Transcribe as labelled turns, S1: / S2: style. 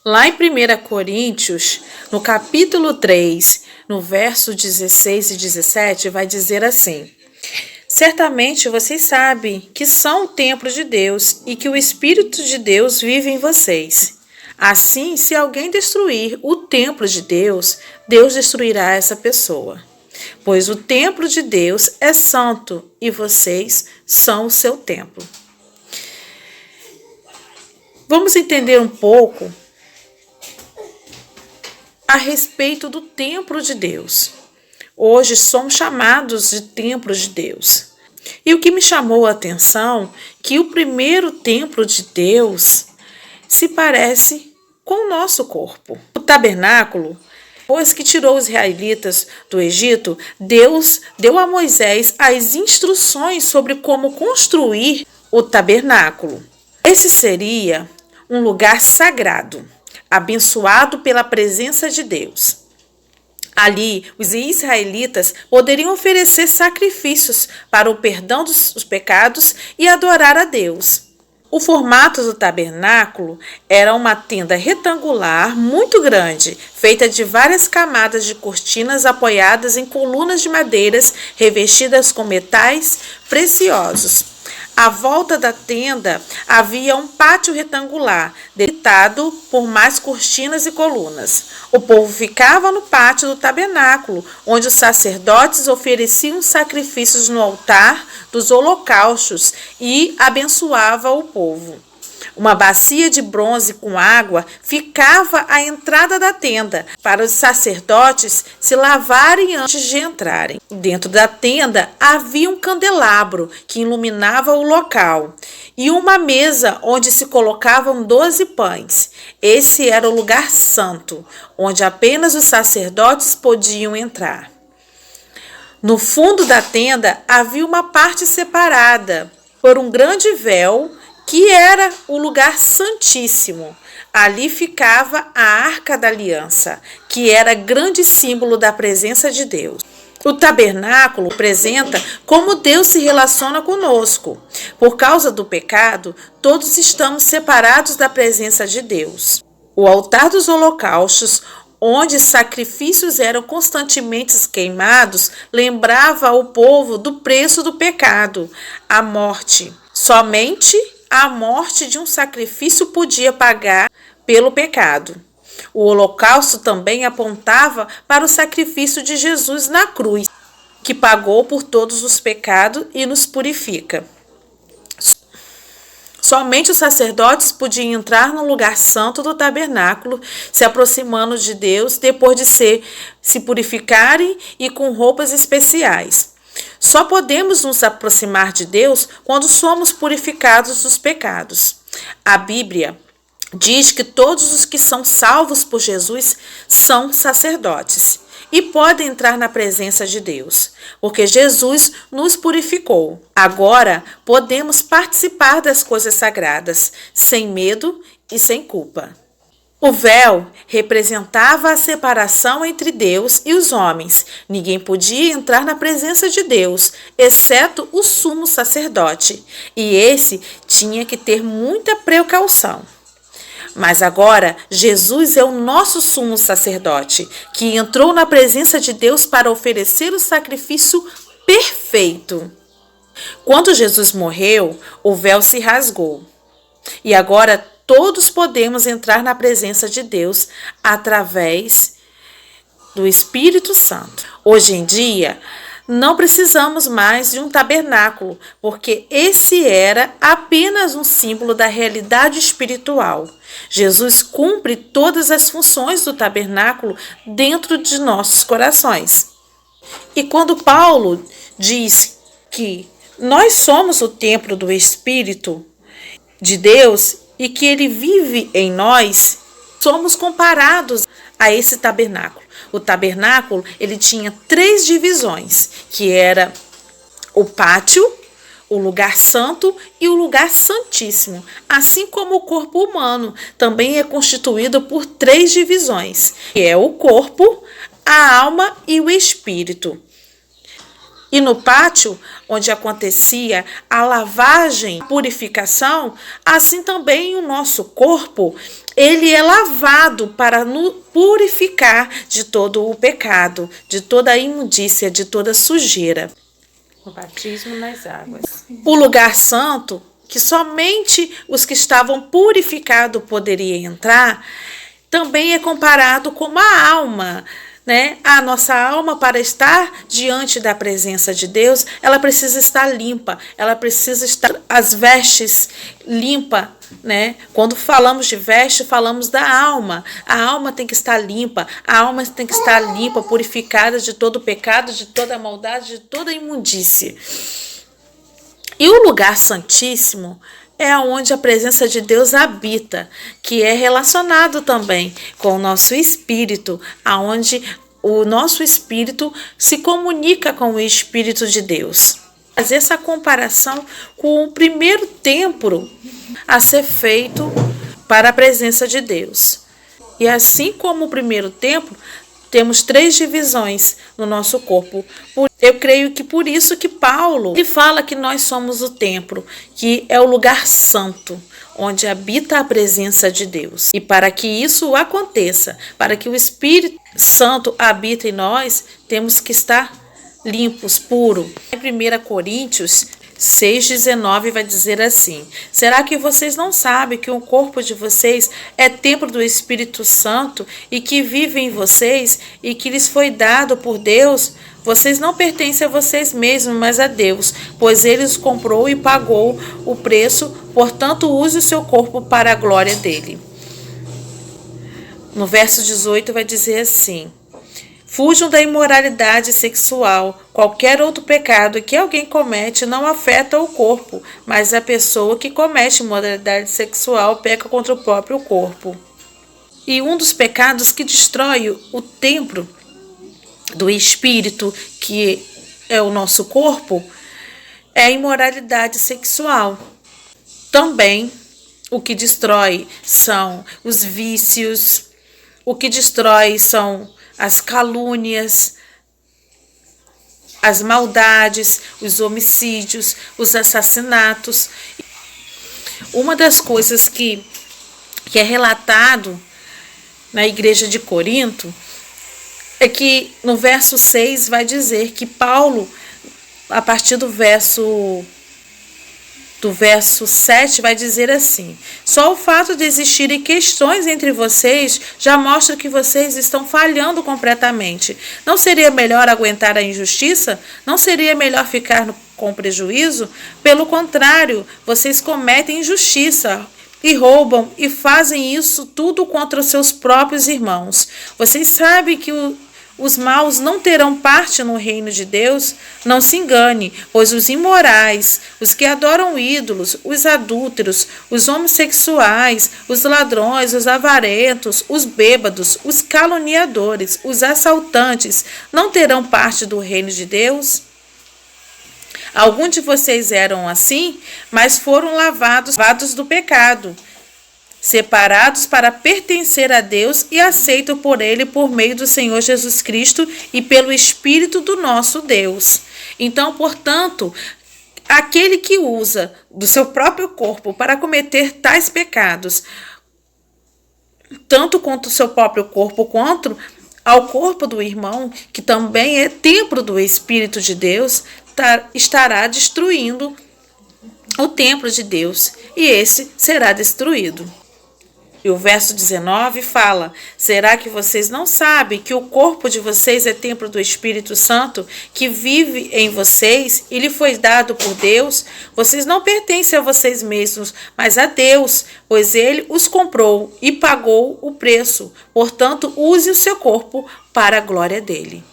S1: Lá em 1 Coríntios, no capítulo 3, no verso 16 e 17, vai dizer assim: certamente vocês sabem que são o templo de Deus e que o Espírito de Deus vive em vocês. Assim, se alguém destruir o templo de Deus, Deus destruirá essa pessoa. Pois o templo de Deus é santo e vocês são o seu templo. Vamos entender um pouco a respeito do templo de Deus. Hoje somos chamados de templo de Deus. E o que me chamou a atenção é que o primeiro templo de Deus se parece com o nosso corpo. O tabernáculo, depois que tirou os israelitas do Egito, Deus deu a Moisés as instruções sobre como construir o tabernáculo. Esse seria um lugar sagrado, abençoado pela presença de Deus. Ali, os israelitas poderiam oferecer sacrifícios para o perdão dos pecados e adorar a Deus. O formato do tabernáculo era uma tenda retangular muito grande, feita de várias camadas de cortinas apoiadas em colunas de madeiras revestidas com metais preciosos. À volta da tenda havia um pátio retangular, delimitado por mais cortinas e colunas. O povo ficava no pátio do tabernáculo, onde os sacerdotes ofereciam sacrifícios no altar dos holocaustos e abençoava o povo. Uma bacia de bronze com água ficava à entrada da tenda, para os sacerdotes se lavarem antes de entrarem. Dentro da tenda havia um candelabro que iluminava o local e uma mesa onde se colocavam 12 pães. Esse era o lugar santo, onde apenas os sacerdotes podiam entrar. No fundo da tenda havia uma parte separada por um grande véu, que era o lugar santíssimo. Ali ficava a Arca da Aliança, que era grande símbolo da presença de Deus. O tabernáculo representa como Deus se relaciona conosco. Por causa do pecado, todos estamos separados da presença de Deus. O altar dos holocaustos, onde sacrifícios eram constantemente queimados, lembrava ao povo do preço do pecado, a morte. Somente a morte de um sacrifício podia pagar pelo pecado. O holocausto também apontava para o sacrifício de Jesus na cruz, que pagou por todos os pecados e nos purifica. Somente os sacerdotes podiam entrar no lugar santo do tabernáculo, se aproximando de Deus depois de se purificarem e com roupas especiais. Só podemos nos aproximar de Deus quando somos purificados dos pecados. A Bíblia diz que todos os que são salvos por Jesus são sacerdotes e podem entrar na presença de Deus, porque Jesus nos purificou. Agora podemos participar das coisas sagradas, sem medo e sem culpa. O véu representava a separação entre Deus e os homens. Ninguém podia entrar na presença de Deus, exceto o sumo sacerdote, e esse tinha que ter muita precaução. Mas agora, Jesus é o nosso sumo sacerdote, que entrou na presença de Deus para oferecer o sacrifício perfeito. Quando Jesus morreu, o véu se rasgou. E agora todos podemos entrar na presença de Deus através do Espírito Santo. Hoje em dia, não precisamos mais de um tabernáculo, porque esse era apenas um símbolo da realidade espiritual. Jesus cumpre todas as funções do tabernáculo dentro de nossos corações. E quando Paulo diz que nós somos o templo do Espírito de Deus e que ele vive em nós, somos comparados a esse tabernáculo. O tabernáculo, ele tinha 3 divisões, que era o pátio, o lugar santo e o lugar santíssimo. Assim como o corpo humano também é constituído por 3 divisões, que é o corpo, a alma e o espírito. E no pátio, onde acontecia a lavagem, purificação, assim também o nosso corpo ele é lavado para nos purificar de todo o pecado, de toda a imundícia, de toda a sujeira.
S2: O batismo nas águas.
S1: O lugar santo, que somente os que estavam purificados poderiam entrar, também é comparado com a alma, né? A nossa alma, para estar diante da presença de Deus, ela precisa estar limpa, ela precisa estar as vestes limpas, né? Quando falamos de veste, falamos da alma. A alma tem que estar limpa, a alma tem que estar limpa, purificada de todo o pecado, de toda a maldade, de toda a imundície. E o lugar santíssimo é onde a presença de Deus habita, que é relacionado também com o nosso espírito, aonde o nosso espírito se comunica com o Espírito de Deus. Fazer essa comparação com o primeiro templo a ser feito para a presença de Deus. E assim como o primeiro templo, temos 3 divisões no nosso corpo. Eu creio que por isso que Paulo ele fala que nós somos o templo, que é o lugar santo, onde habita a presença de Deus. E para que isso aconteça, para que o Espírito Santo habite em nós, temos que estar limpos, puros. Em 1 Coríntios 6,19 vai dizer assim: será que vocês não sabem que o corpo de vocês é templo do Espírito Santo e que vive em vocês e que lhes foi dado por Deus? Vocês não pertencem a vocês mesmos, mas a Deus, pois Ele os comprou e pagou o preço, portanto use o seu corpo para a glória dele. No verso 18 vai dizer assim: fujam da imoralidade sexual. Qualquer outro pecado que alguém comete não afeta o corpo, mas a pessoa que comete imoralidade sexual peca contra o próprio corpo. E um dos pecados que destrói o templo do espírito, que é o nosso corpo, é a imoralidade sexual. Também o que destrói são os vícios, o que destrói são as calúnias, as maldades, os homicídios, os assassinatos. Uma das coisas que é relatado na igreja de Corinto é que no verso 6 vai dizer que Paulo, a partir do verso 7 vai dizer assim: só o fato de existirem questões entre vocês já mostra que vocês estão falhando completamente. Não seria melhor aguentar a injustiça? Não seria melhor ficar com prejuízo? Pelo contrário, vocês cometem injustiça e roubam e fazem isso tudo contra os seus próprios irmãos. Vocês sabem que os maus não terão parte no reino de Deus? Não se engane, pois os imorais, os que adoram ídolos, os adúlteros, os homossexuais, os ladrões, os avarentos, os bêbados, os caluniadores, os assaltantes, não terão parte do reino de Deus? Alguns de vocês eram assim, mas foram lavados do pecado, separados para pertencer a Deus e aceitos por Ele por meio do Senhor Jesus Cristo e pelo Espírito do nosso Deus. Então, portanto, aquele que usa do seu próprio corpo para cometer tais pecados, tanto contra o seu próprio corpo quanto ao corpo do irmão, que também é templo do Espírito de Deus, estará destruindo o templo de Deus, e esse será destruído. E o verso 19 fala: será que vocês não sabem que o corpo de vocês é templo do Espírito Santo, que vive em vocês e lhe foi dado por Deus? Vocês não pertencem a vocês mesmos, mas a Deus, pois Ele os comprou e pagou o preço. Portanto, use o seu corpo para a glória dele.